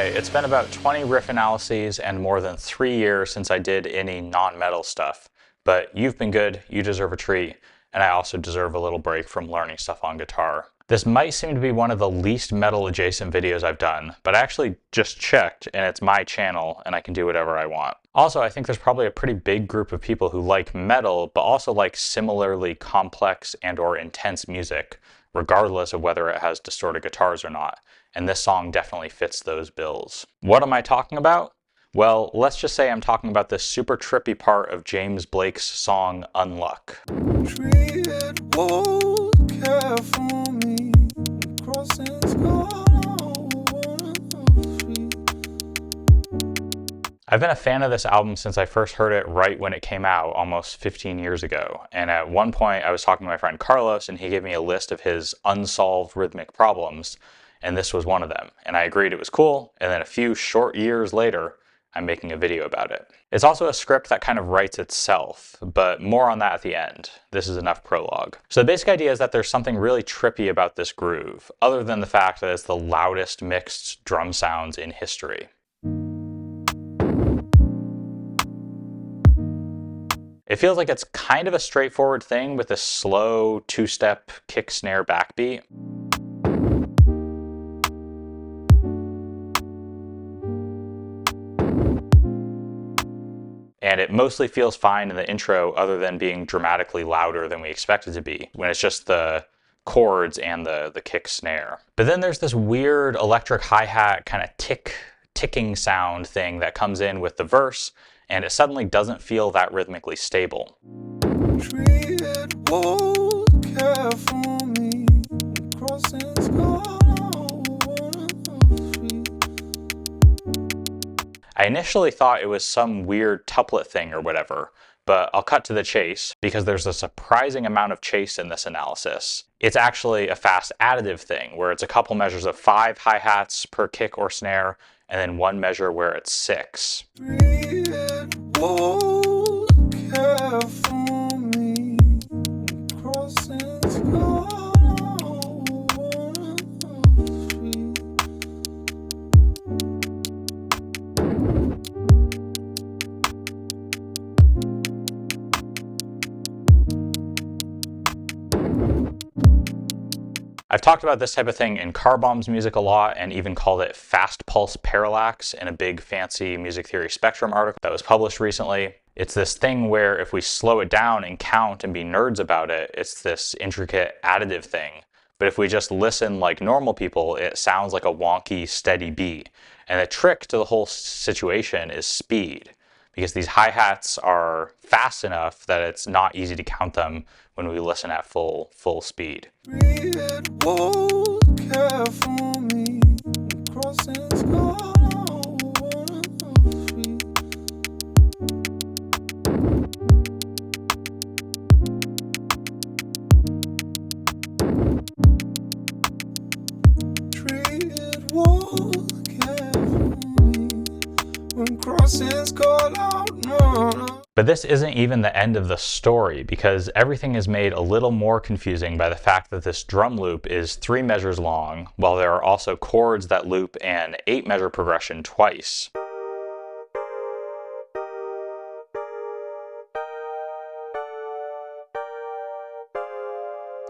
Anyway, it's been about 20 riff analyses and more than 3 years since I did any non-metal stuff. But you've been good, you deserve a treat, and I also deserve a little break from learning stuff on guitar. This might seem to be one of the least metal adjacent videos I've done, but I actually just checked and it's my channel and I can do whatever I want. Also, I think there's probably a pretty big group of people who like metal, but also like similarly complex and or intense music, regardless of whether it has distorted guitars or not. And this song definitely fits those bills. What am I talking about? Well, let's just say I'm talking about this super trippy part of James Blake's song Unluck. I've been a fan of this album since I first heard it right when it came out almost 15 years ago. And at one point I was talking to my friend Carlos and he gave me a list of his unsolved rhythmic problems. And this was one of them. And I agreed it was cool. And then a few short years later, I'm making a video about it. It's also a script that kind of writes itself, but more on that at the end. This is enough prologue. So the basic idea is that there's something really trippy about this groove, other than the fact that it's the loudest mixed drum sounds in history. It feels like it's kind of a straightforward thing with a slow two-step kick snare backbeat. And it mostly feels fine in the intro other than being dramatically louder than we expect it to be, when it's just the chords and the kick snare. But then there's this weird electric hi-hat kind of ticking sound thing that comes in with the verse, and it suddenly doesn't feel that rhythmically stable. I initially thought it was some weird tuplet thing or whatever, but I'll cut to the chase because there's a surprising amount of chase in this analysis. It's actually a fast additive thing where it's a couple measures of 5 hi-hats per kick or snare and then one measure where it's 6. I've talked about this type of thing in Car Bomb's music a lot and even called it fast pulse parallax in a big fancy music theory spectrum article that was published recently. It's this thing where if we slow it down and count and be nerds about it, it's this intricate additive thing. But if we just listen like normal people, it sounds like a wonky, steady beat. And the trick to the whole situation is speed, because these hi-hats are fast enough that it's not easy to count them when we listen at full speed. But this isn't even the end of the story, because everything is made a little more confusing by the fact that this drum loop is 3 measures long, while there are also chords that loop an 8-measure progression twice.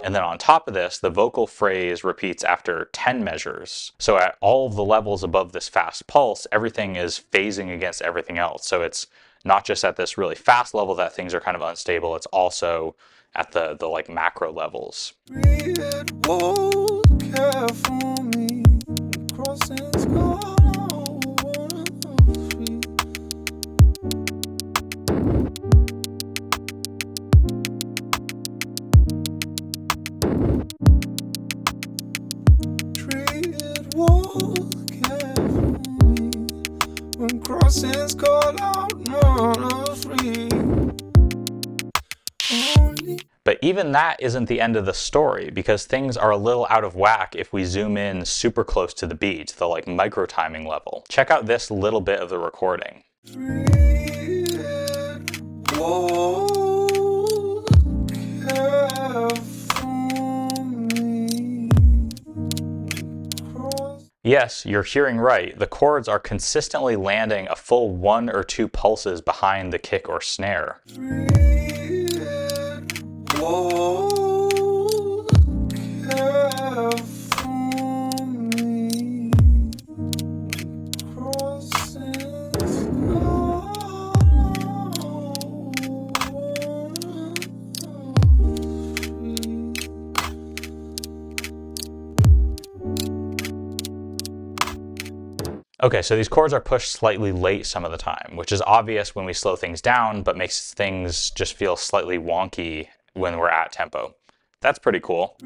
And then on top of this, the vocal phrase repeats after 10 measures. So at all of the levels above this fast pulse, everything is phasing against everything else. So it's not just at this really fast level that things are kind of unstable, it's also at the like macro levels. But even that isn't the end of the story, because things are a little out of whack if we zoom in super close to the beat, the like micro timing level. Check out this little bit of the recording. Yes, you're hearing right. The chords are consistently landing a full 1 or 2 pulses behind the kick or snare. Okay, so these chords are pushed slightly late some of the time, which is obvious when we slow things down, but makes things just feel slightly wonky when we're at tempo. That's pretty cool.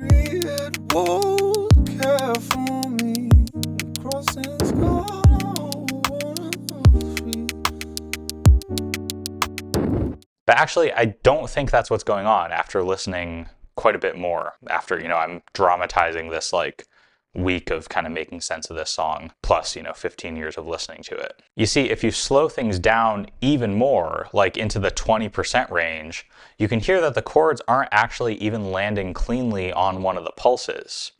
But actually, I don't think that's what's going on after listening quite a bit more. After, I'm dramatizing this like week of kind of making sense of this song, plus, 15 years of listening to it. You see, if you slow things down even more, like into the 20% range, you can hear that the chords aren't actually even landing cleanly on one of the pulses.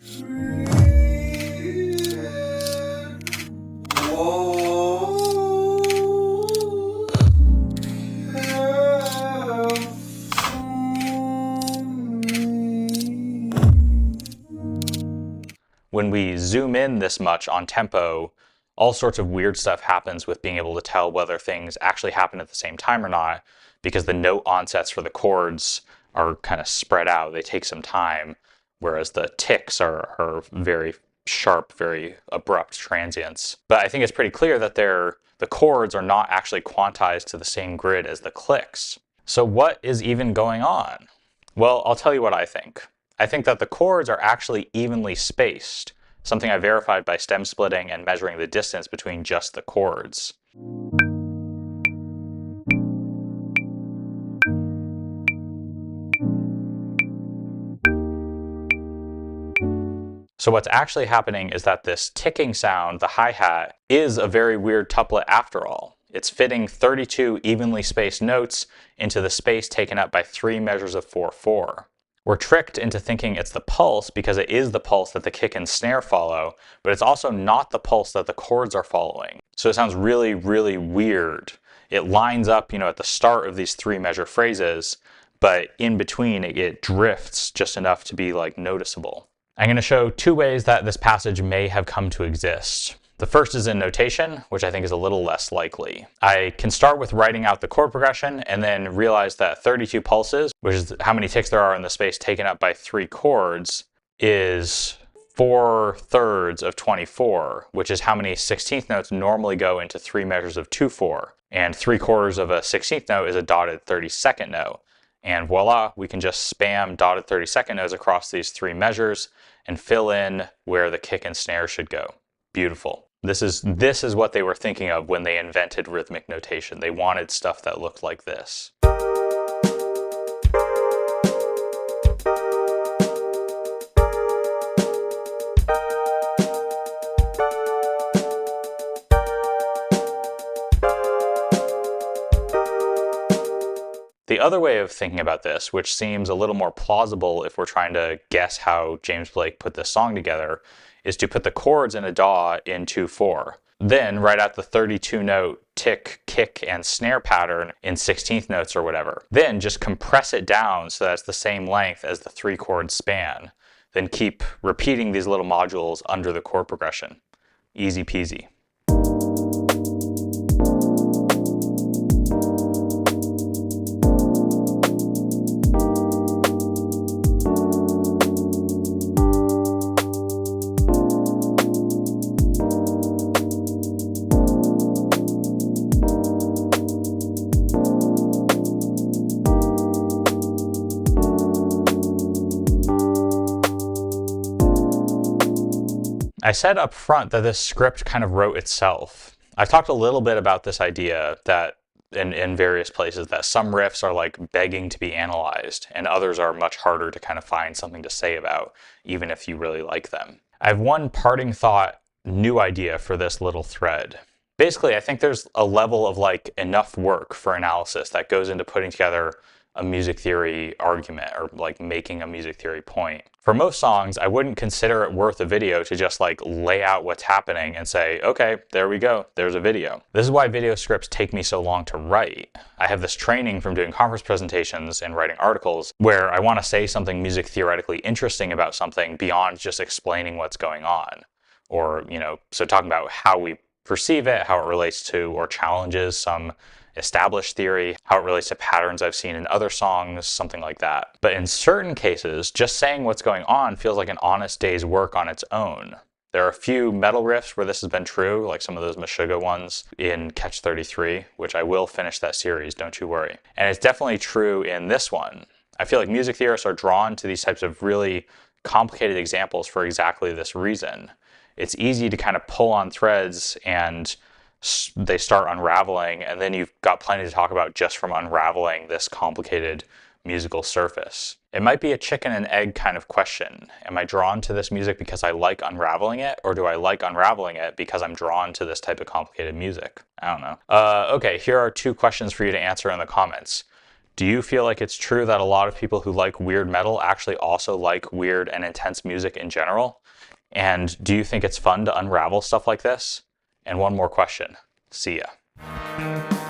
When we zoom in this much on tempo, all sorts of weird stuff happens with being able to tell whether things actually happen at the same time or not, because the note onsets for the chords are kind of spread out. They take some time, whereas the ticks are very sharp, very abrupt transients. But I think it's pretty clear that the chords are not actually quantized to the same grid as the clicks. So what is even going on? Well, I'll tell you what I think. I think that the chords are actually evenly spaced, something I verified by stem splitting and measuring the distance between just the chords. So what's actually happening is that this ticking sound, the hi-hat, is a very weird tuplet after all. It's fitting 32 evenly spaced notes into the space taken up by 3 measures of 4/4. We're tricked into thinking it's the pulse because it is the pulse that the kick and snare follow, but it's also not the pulse that the chords are following. So it sounds really, really weird. It lines up, at the start of these 3 measure phrases, but in between it drifts just enough to be like noticeable. I'm going to show 2 ways that this passage may have come to exist. The first is in notation, which I think is a little less likely. I can start with writing out the chord progression and then realize that 32 pulses, which is how many ticks there are in the space taken up by 3 chords, is 4/3 of 24, which is how many 16th notes normally go into 3 measures of 2/4. And 3/4 of a 16th note is a dotted 32nd note. And voila, we can just spam dotted 32nd notes across these 3 measures and fill in where the kick and snare should go. Beautiful. This is what they were thinking of when they invented rhythmic notation. They wanted stuff that looked like this. The other way of thinking about this, which seems a little more plausible if we're trying to guess how James Blake put this song together, is to put the chords in a DAW in 2/4. Then write out the 32 note tick, kick, and snare pattern in 16th notes or whatever. Then just compress it down so that it's the same length as the 3 chord span. Then keep repeating these little modules under the chord progression. Easy peasy. I said up front that this script kind of wrote itself. I've talked a little bit about this idea that in various places that some riffs are like begging to be analyzed and others are much harder to kind of find something to say about, even if you really like them. I have one parting thought, new idea for this little thread. Basically, I think there's a level of like enough work for analysis that goes into putting together a music theory argument or like making a music theory point. For most songs, I wouldn't consider it worth a video to just like lay out what's happening and say, okay, there we go, there's a video. This is why video scripts take me so long to write. I have this training from doing conference presentations and writing articles where I want to say something music theoretically interesting about something beyond just explaining what's going on. Or, so talking about how we perceive it, how it relates to or challenges some established theory, how it relates to patterns I've seen in other songs, something like that. But in certain cases, just saying what's going on feels like an honest day's work on its own. There are a few metal riffs where this has been true, like some of those Meshuggah ones in Catch 33, which I will finish that series, don't you worry. And it's definitely true in this one. I feel like music theorists are drawn to these types of really complicated examples for exactly this reason. It's easy to kind of pull on threads and they start unraveling, and then you've got plenty to talk about just from unraveling this complicated musical surface. It might be a chicken and egg kind of question. Am I drawn to this music because I like unraveling it, or do I like unraveling it because I'm drawn to this type of complicated music? I don't know. Okay, here are 2 questions for you to answer in the comments. Do you feel like it's true that a lot of people who like weird metal actually also like weird and intense music in general? And do you think it's fun to unravel stuff like this? And one more question. See ya.